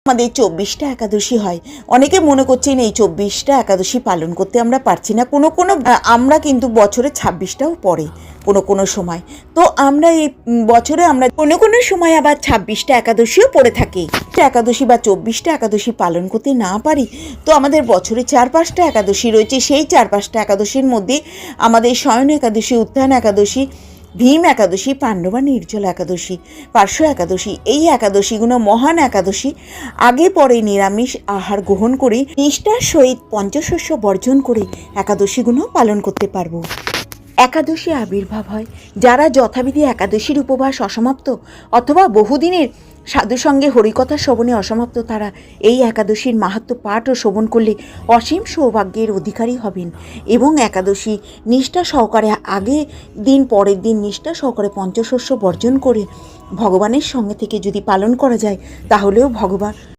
আমাদের 24টা একাদশী হয়। অনেকে মনে করছেন এই 24টা একাদশী পালন করতে আমরা পারছি না। কোনো আমরা কিন্তু বছরে 26টাও পড়ে কোনো সময়। তো আমরা এই বছরে আমরা কোনো সময় আবার 26টা একাদশীও পড়ে থাকি। একাদশী বা 24টা একাদশী পালন করতে না পারি, তো আমাদের বছরে 4-5টা একাদশী রয়েছে। সেই 4-5টা একাদশীর মধ্যে আমাদের শয়ন একাদশী, উত্থান একাদশী, ভীম একাদশী, পাণ্ডবা নির্জল একাদশী, পার্শ্ব একাদশী, এই একাদশীগুলো মহান একাদশী। আগে পরে নিরামিষ আহার গ্রহণ করে নিষ্ঠার সহিত পঞ্চশস্য বর্জন করে একাদশীগুলো পালন করতে পারবো। একাদশী আবির্ভাব হয় যারা যথাবিধি একাদশীর উপবাস অসমাপ্ত অথবা বহুদিনের সাধুসঙ্গে হরিকথা শ্রবণে অসমাপ্ত, তারা এই একাদশীর মাহাত্ম্য পাঠ ও শ্রবণ করলে অসীম সৌভাগ্যের অধিকারী হবেন। এবং একাদশী নিষ্ঠা সহকারে আগে দিন পরের দিন নিষ্ঠা সহকারে পঞ্চশস্য বর্জন করে ভগবানের সঙ্গে থেকে যদি পালন করা যায়, তাহলেও ভগবান